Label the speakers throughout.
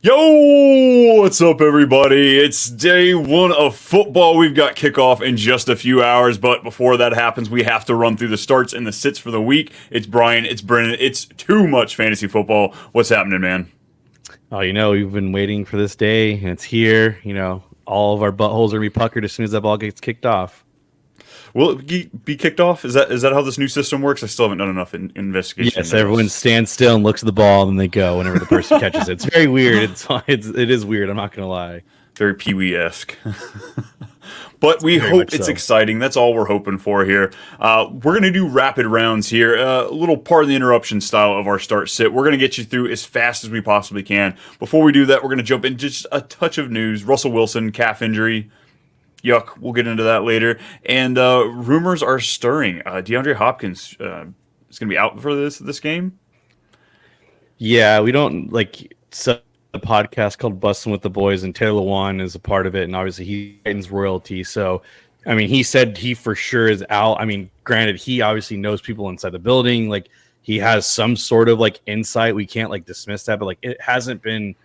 Speaker 1: Yo, what's up, everybody? It's day one of football. We've got kickoff in just a few hours, but before that happens, we have to run through the starts and the sits for the week. It's Brian, it's Brennan, it's too much fantasy football. What's happening, man?
Speaker 2: Oh, we've been waiting for this day, and it's here. All of our buttholes are puckered as soon as that ball gets kicked off.
Speaker 1: Will it be kicked off? Is that how this new system works? I still haven't done enough investigation.
Speaker 2: Yes, everyone stands still and looks at the ball, and then they go whenever the person catches it. It's very weird. It is weird. I'm not gonna lie.
Speaker 1: Very Pee-wee-esque. But we hope it's exciting. That's all we're hoping for here. We're going to do rapid rounds here, a little part of the interruption style of our start sit. We're going to get you through as fast as we possibly can. Before we do that, we're going to jump into just a touch of news. Russell Wilson, calf injury. Yuck, we'll get into that later. And rumors are stirring. DeAndre Hopkins is going to be out for this game.
Speaker 2: Yeah, we don't a podcast called Bustin' with the Boys, and Taylor Lewan is a part of it, and obviously he Titans royalty. So, he said he for sure is out. Granted, he obviously knows people inside the building. He has some sort of insight. We can't dismiss that, but it hasn't been,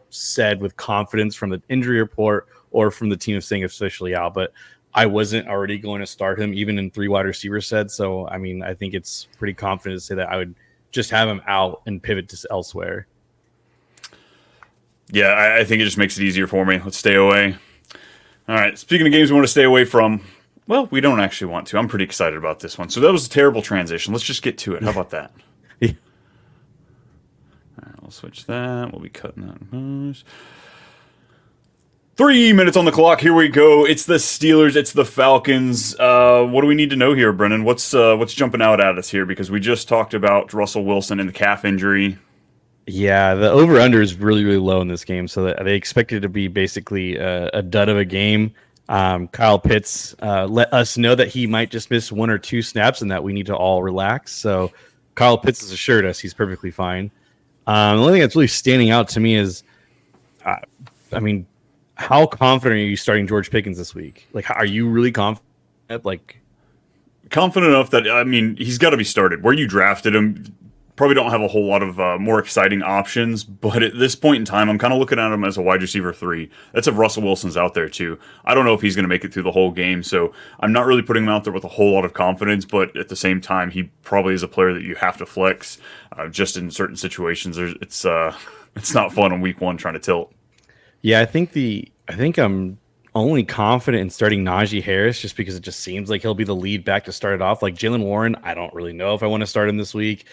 Speaker 2: said with confidence from the injury report or from the team of saying officially out. But I wasn't already going to start him, even in 3 wide receivers said. So, I think it's pretty confident to say that I would just have him out and pivot to elsewhere.
Speaker 1: Yeah, I think it just makes it easier for me. Let's stay away. All right, speaking of games we want to stay away from, well, we don't actually want to. I'm pretty excited about this one. So that was a terrible transition. Let's just get to it. How about that?
Speaker 2: Yeah.
Speaker 1: All right, we'll switch that. We'll be cutting that. 3 minutes on the clock. Here we go. It's the Steelers. It's the Falcons. What do we need to know here, Brennan? What's jumping out at us here? Because we just talked about Russell Wilson and the calf injury.
Speaker 2: Yeah, the over-under is really, really low in this game, so they expect it to be basically a dud of a game. Kyle Pitts let us know that he might just miss 1 or 2 snaps and that we need to all relax. So Kyle Pitts has assured us he's perfectly fine. The only thing that's really standing out to me is, how confident are you starting George Pickens this week? Are you really confident?
Speaker 1: Confident enough that, he's got to be started. Where you drafted him, probably don't have a whole lot of more exciting options, but at this point in time, I'm kind of looking at him as a wide receiver 3. That's if Russell Wilson's out there too. I don't know if he's going to make it through the whole game, so I'm not really putting him out there with a whole lot of confidence, but at the same time, he probably is a player that you have to flex just in certain situations. It's not fun on week 1 trying to tilt.
Speaker 2: Yeah, I think I'm only confident in starting Najee Harris just because it just seems like he'll be the lead back to start it off. Jalen Warren, I don't really know if I want to start him this week.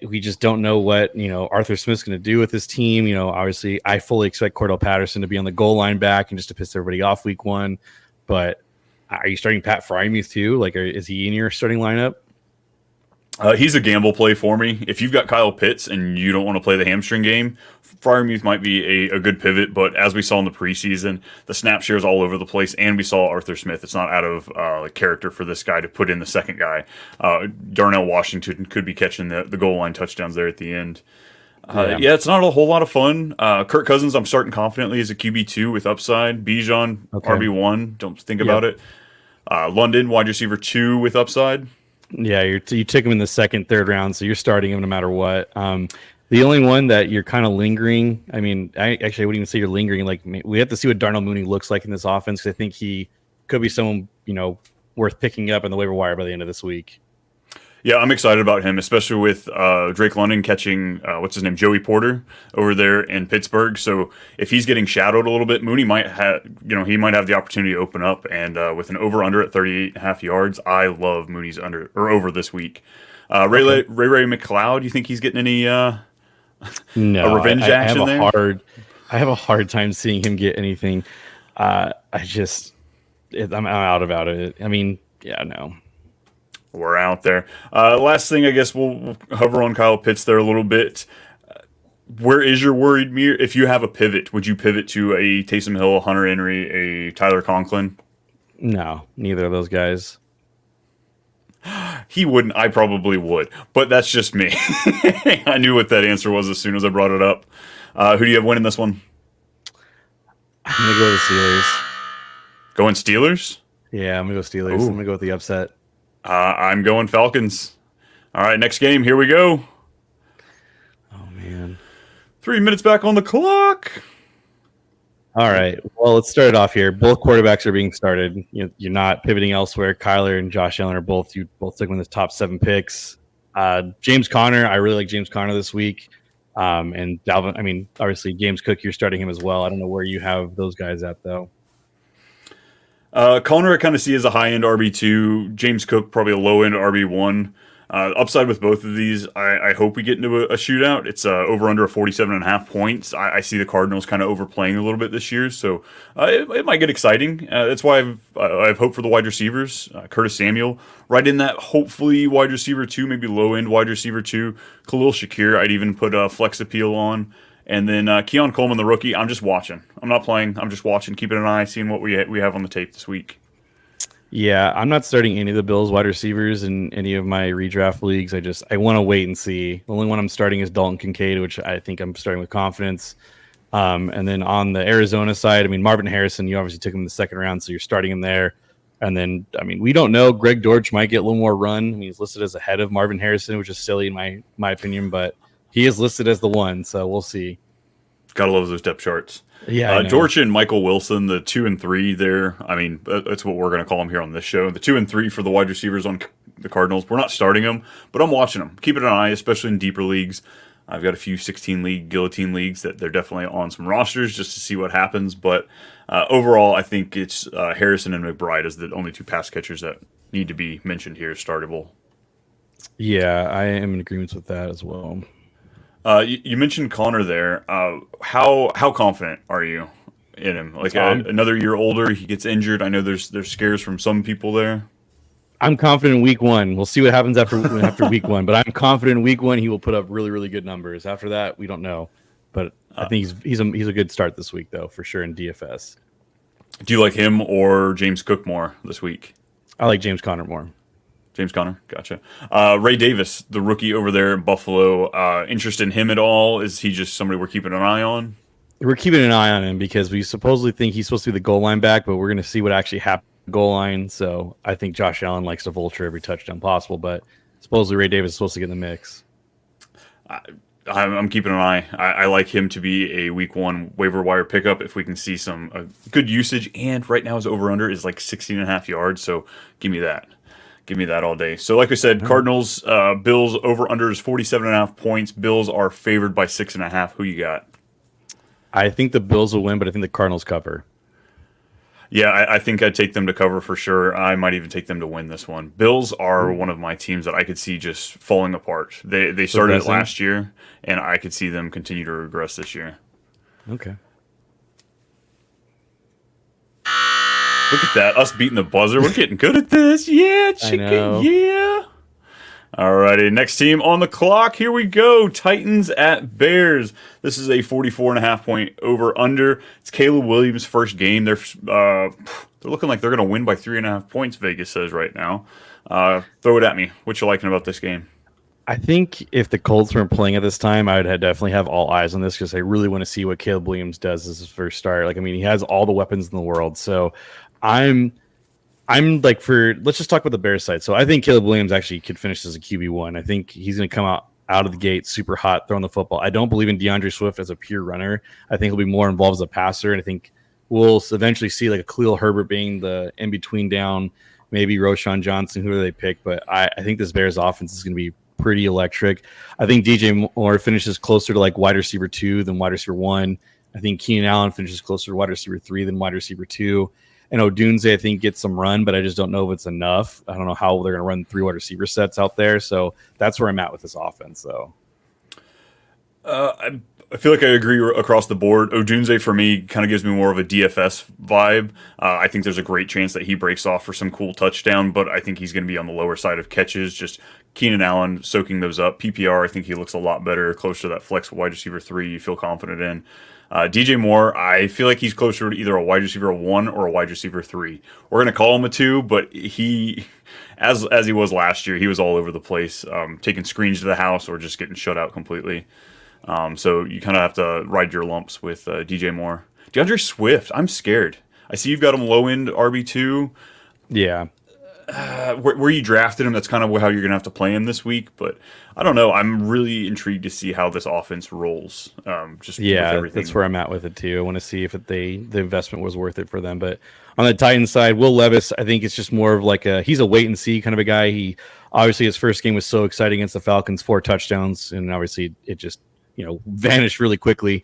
Speaker 2: We just don't know what Arthur Smith's going to do with his team. Obviously, I fully expect Cordell Patterson to be on the goal line back and just to piss everybody off week 1. But are you starting Pat Freiermuth too? Is he in your starting lineup?
Speaker 1: He's a gamble play for me. If you've got Kyle Pitts and you don't want to play the hamstring game, Freiermuth might be a good pivot. But as we saw in the preseason, the snap shares all over the place, and we saw Arthur Smith. It's not out of character for this guy to put in the second guy. Darnell Washington could be catching the goal line touchdowns there at the end. Yeah, it's not a whole lot of fun. Kirk Cousins, I'm starting confidently as a QB2 with upside. Bijan, okay. RB1, don't think about it. London, wide receiver 2 with upside.
Speaker 2: Yeah, you took him in the 2nd, 3rd round, so you're starting him no matter what. The only one that you're kind of lingering, I wouldn't even say you're lingering. We have to see what Darnell Mooney looks like in this offense, because I think he could be someone, worth picking up in the waiver wire by the end of this week.
Speaker 1: Yeah, I'm excited about him, especially with Drake London catching, Joey Porter over there in Pittsburgh. So if he's getting shadowed a little bit, Mooney might have, he might have the opportunity to open up. And with an over-under at 38.5 yards, I love Mooney's under or over this week. Ray McLeod, you think he's getting any
Speaker 2: no,
Speaker 1: a revenge action there?
Speaker 2: I have a hard time seeing him get anything. I'm out about it. Yeah, no.
Speaker 1: We're out there. Last thing, I guess we'll hover on Kyle Pitts there a little bit. Where is your worried me? If you have a pivot, would you pivot to a Taysom Hill, a Hunter Henry, a Tyler Conklin?
Speaker 2: No, neither of those guys.
Speaker 1: He wouldn't. I probably would, but that's just me. I knew what that answer was as soon as I brought it up. Who do you have winning this one?
Speaker 2: I'm going to go with the Steelers.
Speaker 1: Going Steelers?
Speaker 2: Yeah, I'm going to go Steelers.
Speaker 1: Ooh.
Speaker 2: I'm going to go with the upset.
Speaker 1: I'm going Falcons. All right, next game. Here we go.
Speaker 2: Oh, man.
Speaker 1: 3 minutes back on the clock.
Speaker 2: All right. Well, let's start it off here. Both quarterbacks are being started. You're not pivoting elsewhere. Kyler and Josh Allen are both took them in the top 7 picks. James Conner, I really like James Conner this week. And Dalvin, I mean, obviously James Cook, you're starting him as well. I don't know where you have those guys at though.
Speaker 1: Conner, I kind of see as a high end RB2. James Cook, probably a low end RB1. Upside with both of these, I hope we get into a shootout. It's over under 47.5 points. I see the Cardinals kind of overplaying a little bit this year, so it might get exciting. That's why I've hope for the wide receivers. Curtis Samuel, right in that hopefully wide receiver 2, maybe low end wide receiver 2. Khalil Shakir, I'd even put flex appeal on. And then Keon Coleman, the rookie, I'm just watching. I'm not playing. I'm just watching, keeping an eye, seeing what we have on the tape this week.
Speaker 2: Yeah, I'm not starting any of the Bills wide receivers in any of my redraft leagues. I want to wait and see. The only one I'm starting is Dalton Kincaid, which I think I'm starting with confidence. And then on the Arizona side, I mean, Marvin Harrison, you obviously took him in the second round, so you're starting him there. And then, I mean, we don't know. Greg Dortch might get a little more run. I mean, he's listed as ahead of Marvin Harrison, which is silly in my opinion, but he is listed as the one, so we'll see.
Speaker 1: Gotta love those depth charts.
Speaker 2: Yeah,
Speaker 1: George and Michael Wilson, the 2 and 3 there. I mean, that's what we're going to call them here on this show. The 2 and 3 for the wide receivers on the Cardinals. We're not starting them, but I'm watching them, keeping an eye, especially in deeper leagues. I've got a few 16-league guillotine leagues that they're definitely on some rosters just to see what happens. But overall, I think it's Harrison and McBride as the only 2 pass catchers that need to be mentioned here, startable.
Speaker 2: Yeah, I am in agreement with that as well.
Speaker 1: You mentioned Connor there. How confident are you in him? Like another year older, he gets injured. I know there's scares from some people there.
Speaker 2: I'm confident in week 1. We'll see what happens after week 1, but I'm confident in week 1 he will put up really, really good numbers. After that, we don't know. But I think he's a good start this week though, for sure in DFS.
Speaker 1: Do you like him or James Cook more this week?
Speaker 2: I like James Conner more.
Speaker 1: James Conner, gotcha. Ray Davis, the rookie over there in Buffalo, interest in him at all? Is he just somebody we're keeping an eye on?
Speaker 2: We're keeping an eye on him because we supposedly think he's supposed to be the goal line back, but we're going to see what actually happened at the goal line. So I think Josh Allen likes to vulture every touchdown possible, but supposedly Ray Davis is supposed to get in the mix.
Speaker 1: I'm keeping an eye. I like him to be a week 1 waiver wire pickup if we can see some good usage. And right now his over-under is like 16.5 yards, so give me that. Give me that all day. So like I said, Cardinals, Bills over-under is 47.5 points. Bills are favored by 6.5. Who you got?
Speaker 2: I think the Bills will win, but I think the Cardinals cover.
Speaker 1: Yeah, I think I'd take them to cover for sure. I might even take them to win this one. Bills are one of my teams that I could see just falling apart. They started it last year, and I could see them continue to regress this year.
Speaker 2: Okay.
Speaker 1: Look at that, us beating the buzzer. We're getting good at this. Yeah, chicken, yeah. Alrighty, next team on the clock. Here we go. Titans at Bears. This is a 44.5 point over-under. It's Caleb Williams' first game. They're looking like they're going to win by 3.5 points, Vegas says right now. Throw it at me. What you liking about this game?
Speaker 2: I think if the Colts weren't playing at this time, I would definitely have all eyes on this because I really want to see what Caleb Williams does as his first start. Like, I mean, he has all the weapons in the world. So I'm like, let's just talk about the Bears side. So I think Caleb Williams actually could finish as a QB1. I think he's going to come out of the gate super hot throwing the football. I don't believe in DeAndre Swift as a pure runner. I think he'll be more involved as a passer. And I think we'll eventually see like a Khalil Herbert being the in-between down, maybe Roshan Johnson, who do they pick. But I think this Bears offense is going to be pretty electric. I think DJ Moore finishes closer to like wide receiver 2 than wide receiver 1. I think Keenan Allen finishes closer to wide receiver 3 than wide receiver 2. And Odunze, I think, gets some run, but I just don't know if it's enough. I don't know how they're going to run 3 wide receiver sets out there. So that's where I'm at with this offense, though.
Speaker 1: I feel like I agree across the board. Odunze, for me, kind of gives me more of a DFS vibe. I think there's a great chance that he breaks off for some cool touchdown, but I think he's going to be on the lower side of catches. Just Keenan Allen soaking those up. PPR, I think he looks a lot better, closer to that flex wide receiver 3 you feel confident in. DJ Moore, I feel like he's closer to either a wide receiver 1 or a wide receiver 3. We're going to call him a 2, but he, as he was last year, he was all over the place, taking screens to the house or just getting shut out completely. So you kind of have to ride your lumps with DJ Moore. DeAndre Swift, I'm scared. I see you've got him low end RB2.
Speaker 2: Yeah.
Speaker 1: where you drafted him, that's kind of how you're going to have to play him this week. But I don't know. I'm really intrigued to see how this offense rolls. Just with
Speaker 2: Yeah,
Speaker 1: everything.
Speaker 2: that's where I'm at with it too. I want to see if the investment was worth it for them. But on the Titans side, Will Levis, I think it's just more of like he's a wait and see kind of a guy. He obviously his first game was so exciting against the Falcons, 4 touchdowns, and obviously it just vanished really quickly.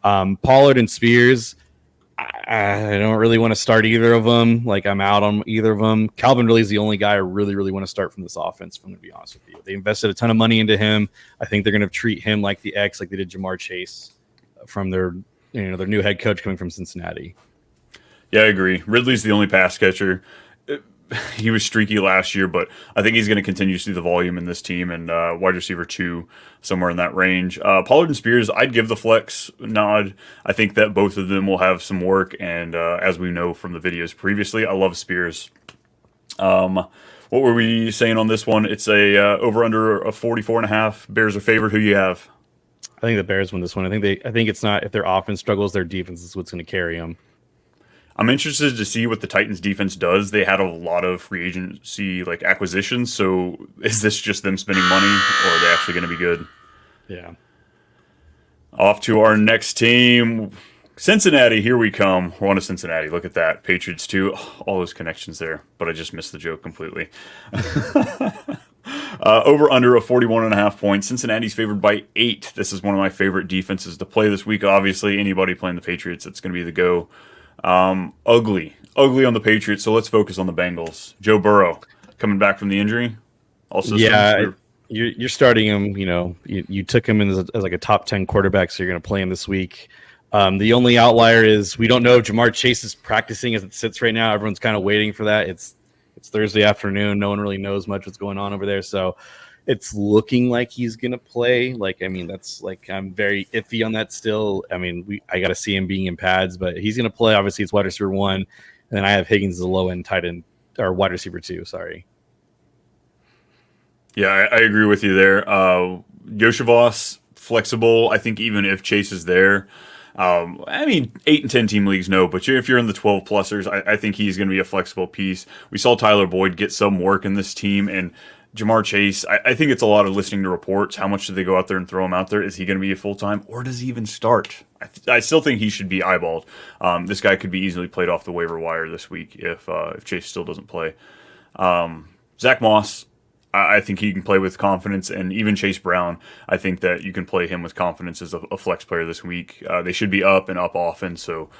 Speaker 2: Pollard and Spears, I don't really want to start either of them. Like I'm out on either of them. Calvin really is the only guy I really want to start from this offense. If I'm going to be honest with you, they invested a ton of money into him. I think they're going to treat him like the X, like they did Jamar Chase from their their new head coach coming from Cincinnati.
Speaker 1: Yeah, I agree. Ridley's the only pass catcher. He was streaky last year, but I think he's going to continue to see the volume in this team, and wide receiver 2, somewhere in that range. Pollard and Spears, I'd give the flex nod. I think that both of them will have some work, and as we know from the videos previously, I love Spears. What were we saying on this one? It's a over-under a 44.5. Bears are favored. Who you have?
Speaker 2: I think the Bears win this one. I think it's not if their offense struggles, their defense is what's going to carry them.
Speaker 1: I'm interested to see what the Titans defense does. They had a lot of free agency acquisitions. So is this just them spending money, or are they actually going to be good?
Speaker 2: Yeah.
Speaker 1: Off to our next team, Cincinnati. Here we come. We're on to Cincinnati. Look at that. Patriots too. All those connections there, but I just missed the joke completely. Over under a 41.5 points. Cincinnati's favored by 8. This is one of my favorite defenses to play this week. Obviously, anybody playing the Patriots, it's going to be the go. Ugly on the Patriots. So let's focus on the Bengals. Joe Burrow coming back from the injury. Also,
Speaker 2: you're starting him. You took him in as like a top 10 quarterback, so you're going to play him this week. The only outlier is we don't know if Jamar Chase is practicing as it sits right now. Everyone's kind of waiting for that. It's Thursday afternoon. No one really knows much what's going on over there. So it's looking like he's going to play. I'm very iffy on that still. I got to see him being in pads, but he's going to play. Obviously, it's wide receiver 1. And then I have Higgins as a low end tight end or wide receiver 2. Sorry.
Speaker 1: Yeah, I agree with you there. Yoshavos, flexible. I think even if Chase is there, 8 and 10 team leagues, no, but if you're in the 12 plusers, I think he's going to be a flexible piece. We saw Tyler Boyd get some work in this team, and Jamar Chase, I think it's a lot of listening to reports. How much do they go out there and throw him out there? Is he going to be a full-time, or does he even start? I still think he should be eyeballed. This guy could be easily played off the waiver wire this week if Chase still doesn't play. Zach Moss, I think he can play with confidence, and even Chase Brown, I think that you can play him with confidence as a flex player this week. They should be up and up often, so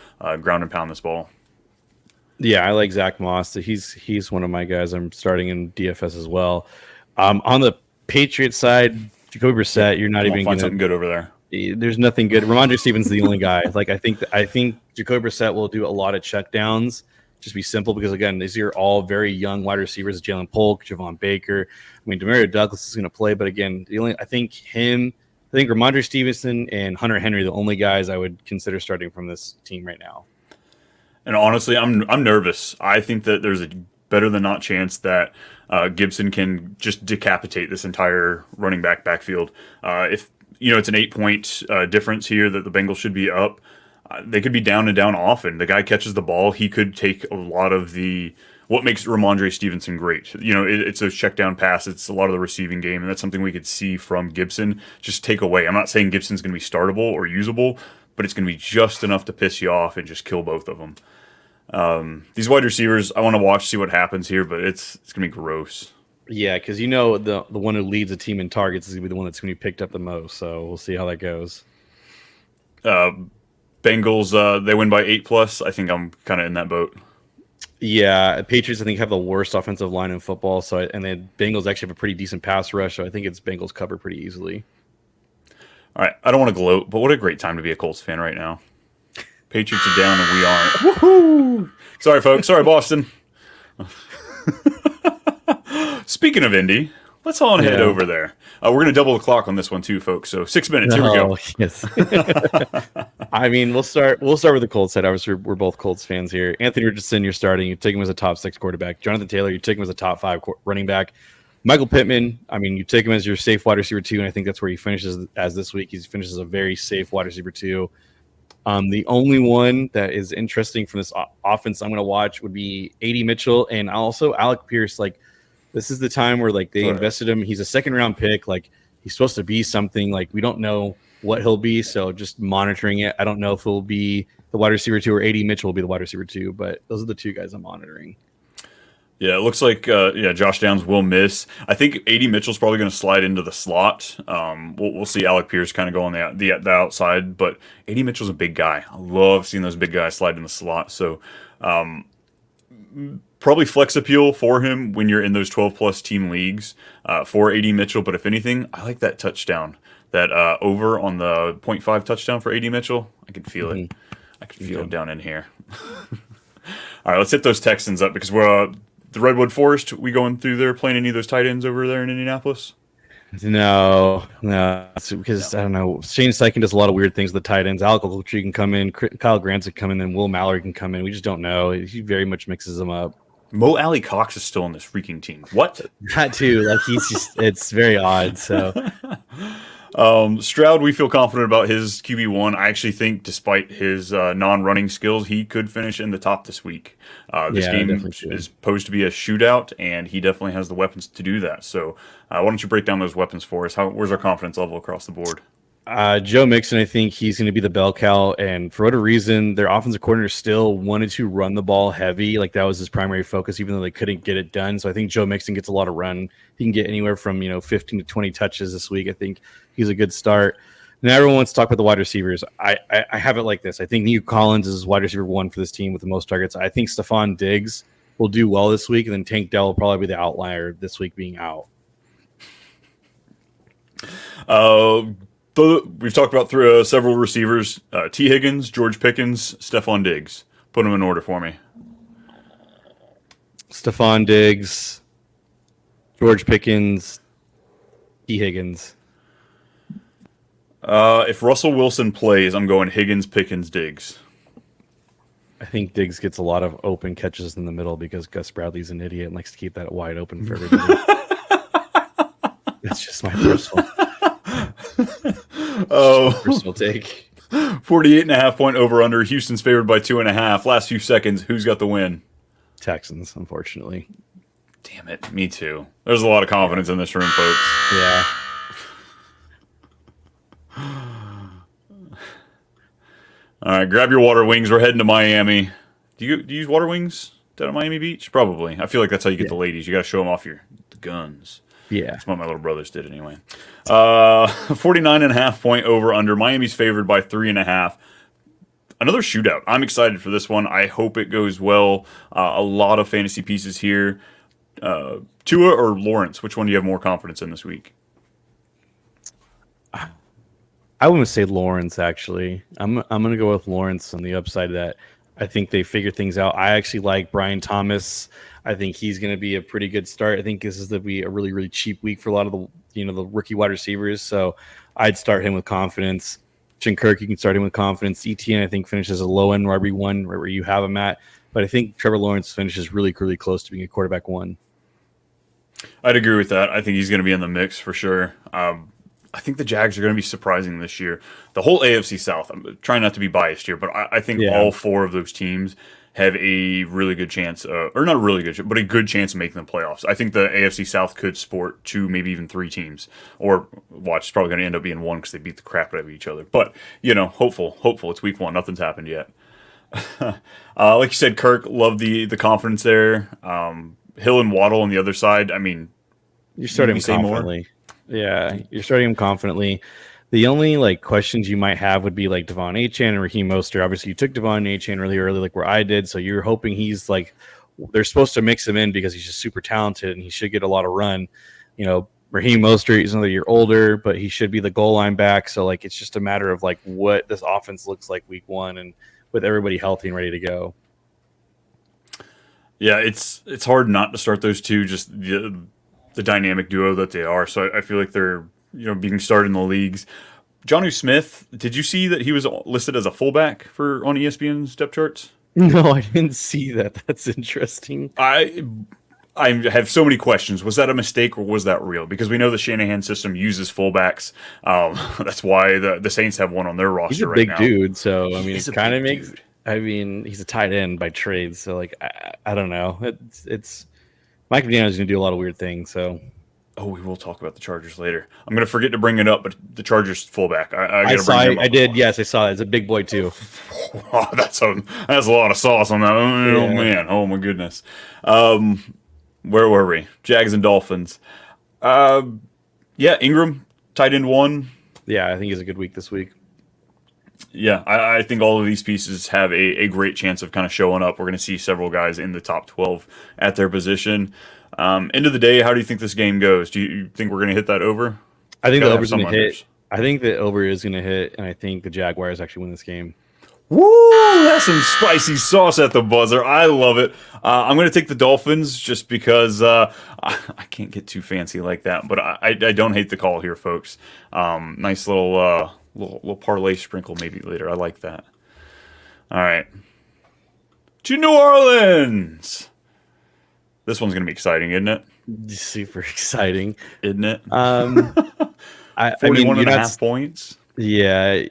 Speaker 1: ground and pound this ball.
Speaker 2: Yeah, I like Zach Moss. He's one of my guys. I'm starting in DFS as well. On the Patriots side, Jacoby Brissett, you're not even going to
Speaker 1: something good over there.
Speaker 2: There's nothing good. Ramondre Stevens the only guy. I think Jacoby Brissett will do a lot of checkdowns. Just be simple because again, these are all very young wide receivers. Jalen Polk, Javon Baker. Demario Douglas is going to play, but again, I think Ramondre Stevenson and Hunter Henry are the only guys I would consider starting from this team right now.
Speaker 1: And honestly, I'm nervous. I think that there's a better than not chance that Gibson can just decapitate this entire running backfield. If it's an 8-point difference here that the Bengals should be up, they could be down and down often. The guy catches the ball. He could take a lot of what makes Ramondre Stevenson great. It's those check down passes. It's a lot of the receiving game, and that's something we could see from Gibson just take away. I'm not saying Gibson's going to be startable or usable, but it's going to be just enough to piss you off and just kill both of them. These wide receivers, I want to watch, see what happens here, but it's going to be gross.
Speaker 2: Yeah, because the one who leads a team in targets is going to be the one that's going to be picked up the most, so we'll see how that goes.
Speaker 1: Bengals, they win by 8+. I think I'm kind of in that boat.
Speaker 2: Yeah, Patriots, I think, have the worst offensive line in football, and then Bengals actually have a pretty decent pass rush, so I think it's Bengals cover pretty easily.
Speaker 1: All right, I don't want to gloat, but what a great time to be a Colts fan right now. Patriots are down and we aren't. Woohoo! Sorry, folks. Sorry, Boston. Speaking of Indy, let's all head over there. We're going to double the clock on this one too, folks. So 6 minutes. Here we go.
Speaker 2: Yes. We'll start with the Colts side. Obviously, we're both Colts fans here. Anthony Richardson, you're starting. You take him as a top 6 quarterback. Jonathan Taylor, you take him as a top 5 running back. Michael Pittman, you take him as your safe wide receiver 2, and I think that's where he finishes as this week. He finishes a very safe wide receiver 2. The only one that is interesting from this offense I'm going to watch would be A.D. Mitchell and also Alec Pierce. Like, this is the time where like they invested him. He's a second round pick. Like, he's supposed to be something. Like, we don't know what he'll be, so just monitoring it. I don't know if he'll be the wide receiver 2 or A.D. Mitchell will be the wide receiver 2, but those are the two guys I'm monitoring.
Speaker 1: Yeah, it looks like Josh Downs will miss. I think A.D. Mitchell's probably going to slide into the slot. We'll see Alec Pierce kind of go on the outside, but A.D. Mitchell's a big guy. I love seeing those big guys slide in the slot. So probably flex appeal for him when you're in those 12-plus team leagues for A.D. Mitchell. But if anything, I like that touchdown, that over on the 0.5 touchdown for A.D. Mitchell. I can feel it. I can feel it down in here. All right, let's hit those Texans up because we're the Redwood Forest. We going through there playing any of those tight ends over there in Indianapolis?
Speaker 2: No, it's because I don't know. Shane Steichen does a lot of weird things with the tight ends. Alec Ogletree can come in, Kyle Grant can come in, and Will Mallory can come in. We just don't know. He very much mixes them up.
Speaker 1: Mo Alley Cox is still on this freaking team. What?
Speaker 2: That too. Like he's just, it's very odd. So
Speaker 1: Stroud, we feel confident about his QB1. I actually think, despite his non-running skills, he could finish in the top this week. This game is posed to be a shootout, and he definitely has the weapons to do that. So why don't you break down those weapons for us? Where's our confidence level across the board?
Speaker 2: Joe Mixon, I think he's going to be the bell cow, and for whatever reason, their offensive coordinator still wanted to run the ball heavy. Like that was his primary focus, even though they couldn't get it done. So I think Joe Mixon gets a lot of run. He can get anywhere from 15 to 20 touches this week. I think he's a good start. Now everyone wants to talk about the wide receivers. I have it like this. I think Nico Collins is wide receiver 1 for this team with the most targets. I think Stephon Diggs will do well this week, and then Tank Dell will probably be the outlier this week being out.
Speaker 1: We've talked about several receivers. T. Higgins, George Pickens, Stephon Diggs. Put them in order for me.
Speaker 2: Stephon Diggs, George Pickens, T. Higgins.
Speaker 1: If Russell Wilson plays, I'm going Higgins, Pickens, Diggs.
Speaker 2: I think Diggs gets a lot of open catches in the middle because Gus Bradley's an idiot and likes to keep that wide open for everybody. That's just my personal personal take.
Speaker 1: 48.5 point over under. Houston's favored by 2.5. Last few seconds, who's got the win?
Speaker 2: Texans, unfortunately.
Speaker 1: Damn it, me too. There's a lot of confidence in this room, folks.
Speaker 2: Yeah.
Speaker 1: All right, grab your water wings. We're heading to Miami. Do you use water wings down at Miami Beach? Probably. I feel like that's how you get the ladies. You got to show them off the guns.
Speaker 2: Yeah.
Speaker 1: That's what my little brothers did anyway. 49.5 point over under. Miami's favored by 3.5. Another shootout. I'm excited for this one. I hope it goes well. A lot of fantasy pieces here. Tua or Lawrence? Which one do you have more confidence in this week?
Speaker 2: I wouldn't say Lawrence, actually. I'm going to go with Lawrence on the upside of that. I think they figure things out. I actually like Brian Thomas. I think he's going to be a pretty good start. I think this is going to be a really, really cheap week for a lot of the rookie wide receivers. So I'd start him with confidence. Kirk, you can start him with confidence. ETN, I think, finishes a low-end RB1 right where you have him at. But I think Trevor Lawrence finishes really, really close to being a quarterback 1.
Speaker 1: I'd agree with that. I think he's going to be in the mix for sure. I think the Jags are going to be surprising this year. The whole AFC South, I'm trying not to be biased here, but I think all 4 of those teams have a really good chance, or not a really good chance, but a good chance of making the playoffs. I think the AFC South could sport 2, maybe even 3 teams. Or, watch, it's probably going to end up being 1 because they beat the crap out of each other. But, hopeful. It's week 1. Nothing's happened yet. Like you said, Kirk, love the confidence there. Hill and Waddle on the other side. I mean,
Speaker 2: you're starting him confidently. Yeah, you're starting him confidently. The only questions you might have would be Devon Achane and Raheem Mostert. Obviously, you took Devon Achane really early, like where I did, so you're hoping he's they're supposed to mix him in because he's just super talented and he should get a lot of run. Raheem Mostert is another year older, but he should be the goal line back. So it's just a matter of what this offense looks like week 1 and with everybody healthy and ready to go.
Speaker 1: Yeah, it's hard not to start those two. Just the dynamic duo that they are. So I feel like they're being started in the leagues. Jonnu Smith, did you see that he was listed as a fullback on ESPN's depth charts?
Speaker 2: No, I didn't see that. That's interesting.
Speaker 1: I I have so many questions. Was that a mistake or was that real? Because we know the Shanahan system uses fullbacks. That's why the Saints have one on their
Speaker 2: He's a
Speaker 1: roster right
Speaker 2: big
Speaker 1: now.
Speaker 2: dude, so I
Speaker 1: He
Speaker 2: mean,
Speaker 1: is
Speaker 2: it
Speaker 1: a
Speaker 2: kind of
Speaker 1: big
Speaker 2: makes.
Speaker 1: dude.
Speaker 2: I mean, he's a tight end by trade, so like I don't know. It's Mike McDaniel's going to do a lot of weird things. So
Speaker 1: Oh, we will talk about the Chargers later. I'm going to forget to bring it up, but the Chargers fullback, I
Speaker 2: I
Speaker 1: got to
Speaker 2: saw.
Speaker 1: bring him up.
Speaker 2: I did. Yes, I saw it. It's a big boy too.
Speaker 1: Oh, that's a lot of sauce on that. Oh
Speaker 2: Yeah.
Speaker 1: man, oh my goodness. Where were we? Jags and Dolphins. Yeah, Ingram, tight end one.
Speaker 2: Yeah, I think he's a good week this week.
Speaker 1: Yeah, I think all of these pieces have a great chance of kind of showing up. We're going to see several guys in the top 12 at their position. End of the day, how do you think this game goes? Do you think we're going to hit that over?
Speaker 2: I think the
Speaker 1: Gotta have
Speaker 2: over's
Speaker 1: some
Speaker 2: going to hit.
Speaker 1: unders.
Speaker 2: I think the over is going to hit, and I think the Jaguars actually win this game.
Speaker 1: Woo! That's some spicy sauce at the buzzer. I love it. I'm going to take the Dolphins just because I can't get too fancy like that. But I don't hate the call here, folks. Nice little parlay sprinkle maybe later. I like that. All right. To New Orleans. This one's going to be exciting, isn't it?
Speaker 2: Super exciting.
Speaker 1: Isn't it?
Speaker 2: I
Speaker 1: 41
Speaker 2: mean,
Speaker 1: and a half points.
Speaker 2: Yeah,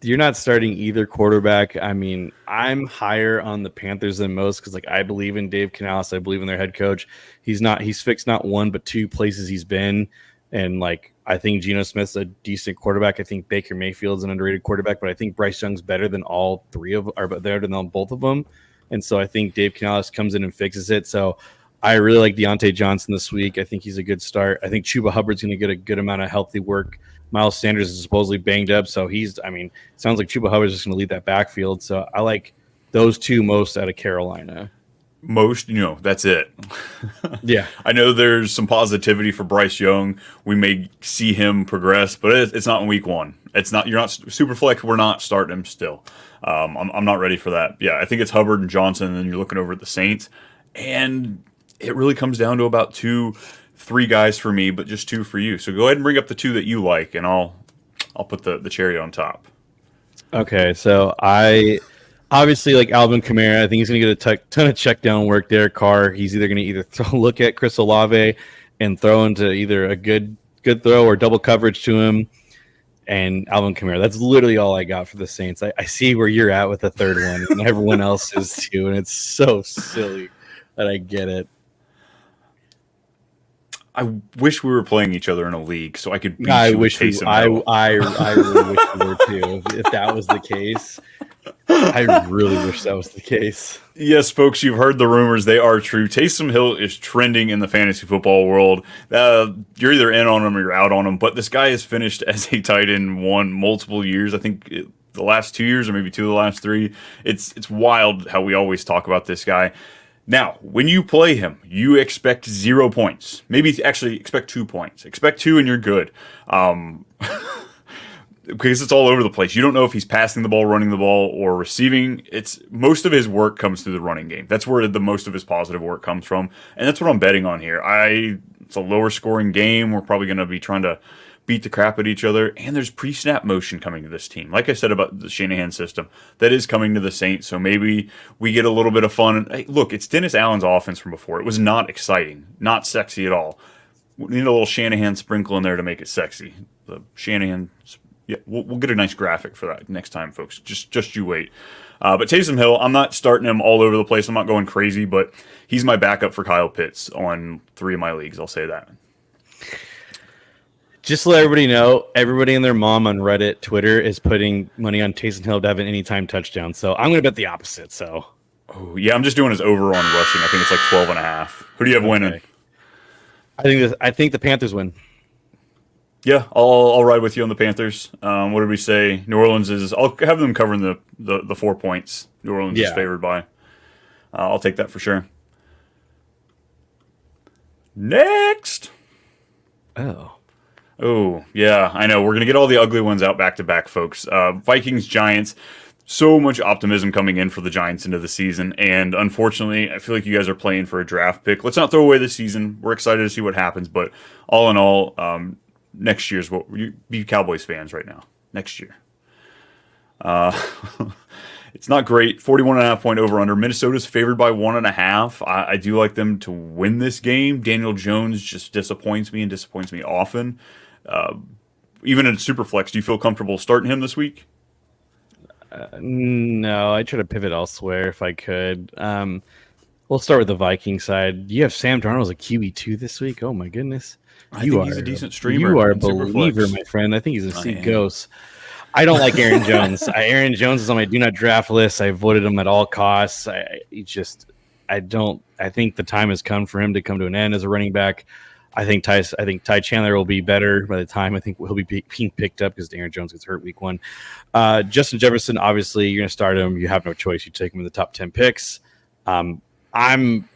Speaker 2: you're not starting either quarterback. I mean, I'm higher on the Panthers than most because, like, I believe in Dave Canales. I believe in their head coach. He's fixed not one but two places he's been, and like I think Geno Smith's a decent quarterback. I think Baker Mayfield's an underrated quarterback, but I think Bryce Young's better than all three of, or better than both of them. And so I think Dave Canales comes in and fixes it. So I really like Deontay Johnson this week. I think he's a good start. I think Chuba Hubbard's going to get a good amount of healthy work. Miles Sanders is supposedly banged up, so it sounds like Chuba Hubbard's just going to lead that backfield. So I like those two most out of Carolina.
Speaker 1: Most, that's it.
Speaker 2: Yeah.
Speaker 1: I know there's some positivity for Bryce Young. We may see him progress, but it's not in week one. You're not super flex. We're not starting him still. I'm not ready for that. Yeah, I think it's Hubbard and Johnson, and then you're looking over at the Saints, and it really comes down to about 2-3 guys for me, but just 2 for you. So go ahead and bring up the 2 that you like, and I'll put the cherry on top.
Speaker 2: Okay, so I obviously like Alvin Kamara. I think he's going to get a ton of check down work. Derek Carr, he's either going to look at Chris Olave and throw into either a good throw or double coverage to him. And Alvin Kamara. That's literally all I got for the Saints. I see where you're at with the third one, and everyone else is too, and it's so silly that I get it.
Speaker 1: I wish we were playing each other in a league so I could beat
Speaker 2: I
Speaker 1: you
Speaker 2: wish
Speaker 1: with
Speaker 2: we,
Speaker 1: Taysom
Speaker 2: I
Speaker 1: Hill.
Speaker 2: really wish we were too. If that was the case, I really wish that was the case.
Speaker 1: Yes, folks, you've heard the rumors. They are true. Taysom Hill is trending in the fantasy football world. You're either in on him or you're out on him, but this guy has finished as a tight end one multiple years. I think the last 2 years or maybe 2 of the last 3. It's wild how we always talk about this guy. Now, when you play him, you expect 0 points. Maybe actually expect 2 points. Expect 2 and you're good. Because it's all over the place. You don't know if he's passing the ball, running the ball, or receiving. It's most of his work comes through the running game. That's where the most of his positive work comes from, and that's what I'm betting on here. It's a lower scoring game. We're probably going to be trying to beat the crap at each other, and there's pre-snap motion coming to this team. Like I said about the Shanahan system, that is coming to the Saints, so maybe we get a little bit of fun. Hey, look, it's Dennis Allen's offense from before. It was not exciting, not sexy at all. We need a little Shanahan sprinkle in there to make it sexy. The Shanahan... Yeah, we'll get a nice graphic for that next time, folks. Just you wait. But Taysom Hill, I'm not starting him all over the place. I'm not going crazy, but he's my backup for Kyle Pitts on 3 of my leagues. I'll say that.
Speaker 2: Just to let everybody know, everybody and their mom on Reddit, Twitter is putting money on Taysom Hill to have an anytime touchdown. So I'm going to bet the opposite. So,
Speaker 1: oh yeah, I'm just doing his over on rushing. I think it's like 12.5. Who do you have winning?
Speaker 2: I think the Panthers win.
Speaker 1: Yeah, I'll ride with you on the Panthers. What did we say? New Orleans is. I'll have them covering the 4 points. New Orleans is favored by. I'll take that for sure. Next. Oh, yeah, I know. We're going to get all the ugly ones out back to back, folks. Vikings, Giants. So much optimism coming in for the Giants into the season. And unfortunately, I feel like you guys are playing for a draft pick. Let's not throw away the season. We're excited to see what happens. But all in all, next year's what you be Cowboys fans right now. Next year. It's not great. 41.5 point over under. Minnesota's favored by 1.5. I do like them to win this game. Daniel Jones just disappoints me and disappoints me often. Even in Superflex, do you feel comfortable starting him this week?
Speaker 2: No, I try to pivot elsewhere if I could. We'll start with the Viking side. You have Sam Darnold as a QB2 this week. Oh my goodness.
Speaker 1: I think he's a decent streamer.
Speaker 2: You are a
Speaker 1: in Superflex.
Speaker 2: believer, my friend. I think he's a seat ghost. I don't like Aaron Jones. Aaron Jones is on my do not draft list. I avoided him at all costs. I think the time has come for him to come to an end as a running back. I think Ty Chandler will be better by the time. I think he'll be being picked up because Aaron Jones gets hurt week 1. Justin Jefferson, obviously, you're going to start him. You have no choice. You take him in the top 10 picks. I'm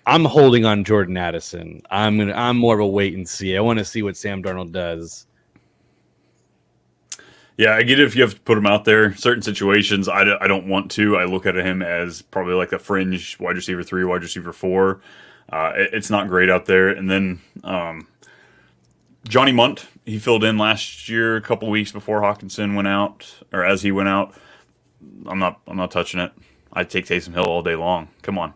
Speaker 2: holding on Jordan Addison. I'm more of a wait and see. I want to see what Sam Darnold does.
Speaker 1: Yeah, I get it if you have to put him out there. Certain situations, I don't want to. I look at him as probably like a fringe wide receiver 3, wide receiver 4. It's not great out there. And then Johnny Munt, he filled in last year a couple weeks before Hawkinson went out, or as he went out. I'm not touching it. I'd take Taysom Hill all day long. Come on,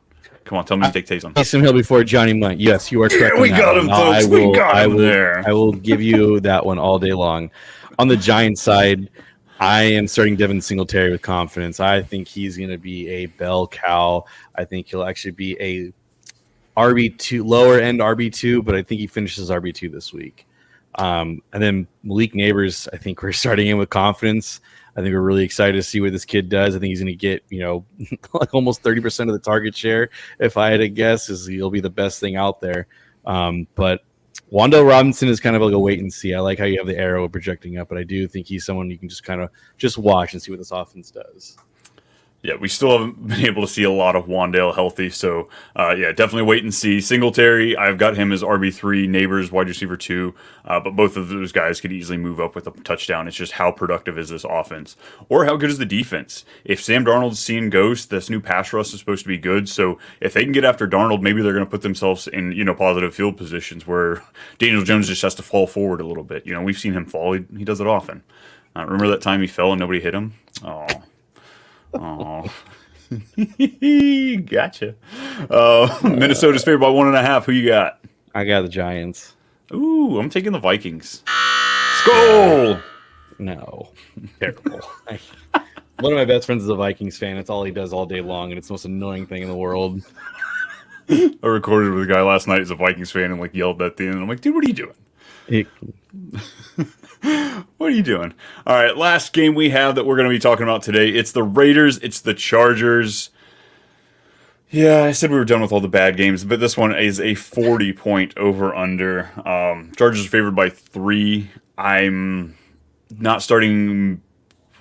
Speaker 1: tell me you take Taysom.
Speaker 2: Taysom Hill before Johnny Munt. Yes, you are correct.
Speaker 1: Yeah, we got him, folks. We got him there.
Speaker 2: I will give you that one all day long. On the Giants side, I am starting Devin Singletary with confidence. I think he's going to be a bell cow. I think he'll actually be a RB2, lower end RB2, but I think he finishes RB2 this week. And then Malik Neighbors, I think we're starting in with confidence. I think we're really excited to see what this kid does. I think he's going to get, like almost 30% of the target share. If I had to guess, he'll be the best thing out there. But Wan'Dale Robinson is kind of like a wait and see. I like how you have the arrow projecting up, but I do think he's someone you can just watch and see what this offense does.
Speaker 1: Yeah, we still haven't been able to see a lot of Wan'Dale healthy, so definitely wait and see. Singletary, I've got him as RB3, Neighbors wide receiver 2, but both of those guys could easily move up with a touchdown. It's just how productive is this offense, or how good is the defense? If Sam Darnold's seeing ghosts, this new pass rush is supposed to be good. So if they can get after Darnold, maybe they're going to put themselves in positive field positions where Daniel Jones just has to fall forward a little bit. We've seen him fall; he does it often. Remember that time he fell and nobody hit him? Oh, gotcha. Minnesota's favored by 1.5. Who you got?
Speaker 2: I got the Giants.
Speaker 1: Ooh, I'm taking the Vikings. Skull!
Speaker 2: No. Terrible. One of my best friends is a Vikings fan. It's all he does all day long, and it's the most annoying thing in the world.
Speaker 1: I recorded with a guy last night who's a Vikings fan and yelled at the end. I'm like, dude, what are you doing? What are you doing? All right, last game we have that we're going to be talking about today. It's the Raiders. It's the Chargers. Yeah, I said we were done with all the bad games, but this one is a 40-point over-under. Chargers are favored by 3. I'm not starting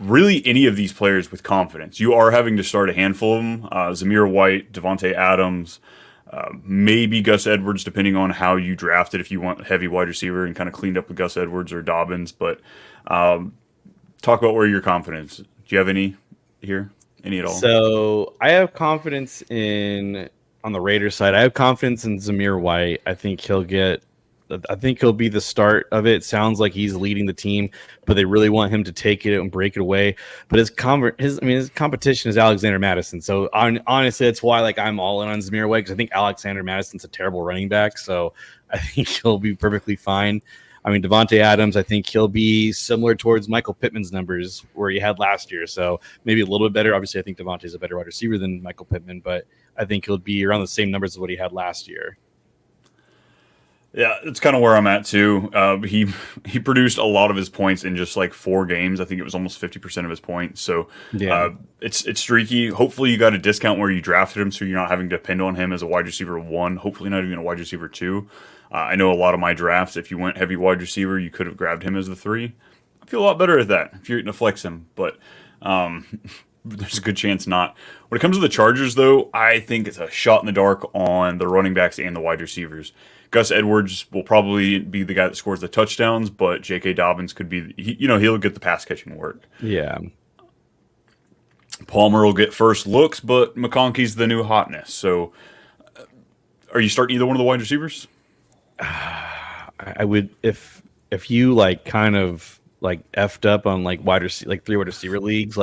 Speaker 1: really any of these players with confidence. You are having to start a handful of them. Zamir White, Devontae Adams, maybe Gus Edwards, depending on how you drafted, if you want heavy wide receiver and kind of cleaned up with Gus Edwards or Dobbins. But talk about where your confidence. Do you have any here? Any at all?
Speaker 2: So I have confidence on the Raiders side. I have confidence in Zamir White. I think he'll be the start of it. Sounds like he's leading the team, but they really want him to take it and break it away. But his competition is Alexander Mattison. So honestly, that's why I'm all in on Zamir White, because I think Alexander Madison's a terrible running back. So I think he'll be perfectly fine. Devontae Adams, I think he'll be similar towards Michael Pittman's numbers where he had last year. So maybe a little bit better. Obviously, I think Devontae's a better wide receiver than Michael Pittman, but I think he'll be around the same numbers as what he had last year.
Speaker 1: Yeah, it's kind of where I'm at too. He produced a lot of his points in just 4 games. I think it was almost 50% of his points. So yeah, it's streaky. Hopefully you got a discount where you drafted him, so you're not having to depend on him as a wide receiver 1. Hopefully not even a wide receiver 2. I know a lot of my drafts, if you went heavy wide receiver, you could have grabbed him as the 3. I feel a lot better at that if you're going to flex him, but there's a good chance not. When it comes to the Chargers, though, I think it's a shot in the dark on the running backs and the wide receivers. Gus Edwards will probably be the guy that scores the touchdowns, but J.K. Dobbins could be, he'll get the pass catching work.
Speaker 2: Yeah.
Speaker 1: Palmer will get first looks, but McConkey's the new hotness. So, are you starting either one of the wide receivers?
Speaker 2: I would, if you kind of effed up on wide receiver, 3 wide receiver leagues,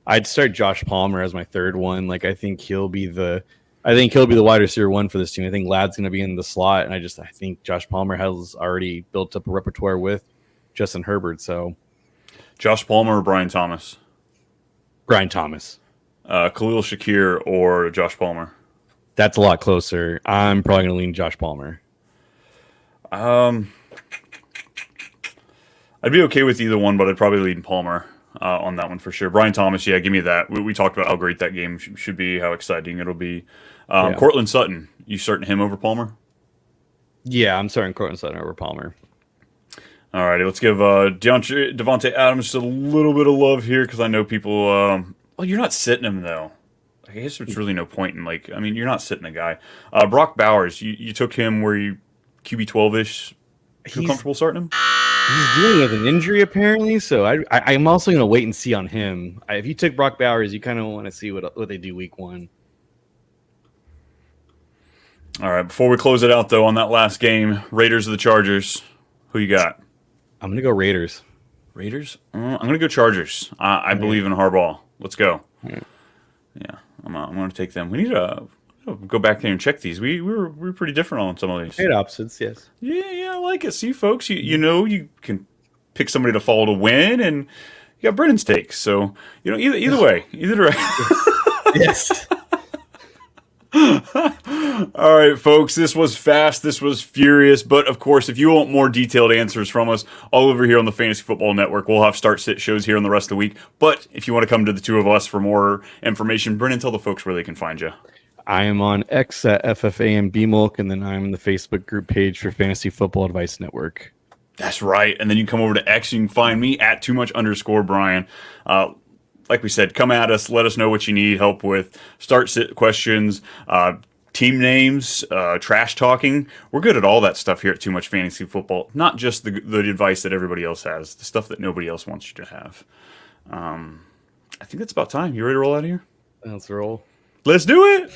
Speaker 2: I'd start Josh Palmer as my third one. Like I think he'll be the wide receiver one for this team. I think Ladd's going to be in the slot, and I think Josh Palmer has already built up a repertoire with Justin Herbert. So
Speaker 1: Josh Palmer or Brian Thomas?
Speaker 2: Brian Thomas.
Speaker 1: Khalil Shakir or Josh Palmer?
Speaker 2: That's a lot closer. I'm probably going to lean Josh Palmer.
Speaker 1: I'd be okay with either one, but I'd probably lean Palmer on that one for sure. Brian Thomas, yeah, give me that. We talked about how great that game should be, how exciting it'll be. Cortland Sutton, you starting him over Palmer?
Speaker 2: Yeah, I'm starting Cortland Sutton over Palmer.
Speaker 1: All righty, let's give Devontae Adams just a little bit of love here because I know people. Well, you're not sitting him though. I guess there's really no point in you're not sitting a guy. Brock Bowers, you took him where you QB 12-ish. Feel comfortable starting him?
Speaker 2: He's dealing with an injury apparently, so I'm also going to wait and see on him. If you took Brock Bowers, you kind of want to see what they do week one.
Speaker 1: All right, before we close it out though, on that last game, Raiders or the Chargers, who you got?
Speaker 2: I'm going to go Raiders.
Speaker 1: Raiders? I'm going to go Chargers. I believe in Harbaugh. Let's go. Yeah, I'm going to take them. We need to go back there and check these. We were pretty different on some of these.
Speaker 2: Great opposites, yes.
Speaker 1: Yeah, I like it. See, folks, you can pick somebody to follow to win, and you got Brennan's takes. So either way, either direction.
Speaker 2: Yes.
Speaker 1: All right, folks, this was fast, this was furious, but of course, if you want more detailed answers from us all over here on the Fantasy Football Network, we'll have start-sit shows here on the rest of the week. But if you want to come to the two of us for more information, Brennan, tell the folks where they can find you.
Speaker 2: I am on X at FFAMBmulk, and then I'm in the Facebook group page for Fantasy Football Advice Network.
Speaker 1: That's right, and then you come over to X, and you can find me at @too_much_Brian. Like we said, come at us. Let us know what you need help with. Start-sit questions, team names, trash talking. We're good at all that stuff here at Too Much Fantasy Football. Not just the advice that everybody else has, the stuff that nobody else wants you to have. I think that's about time. You ready to roll out of here?
Speaker 2: Let's roll.
Speaker 1: Let's do it.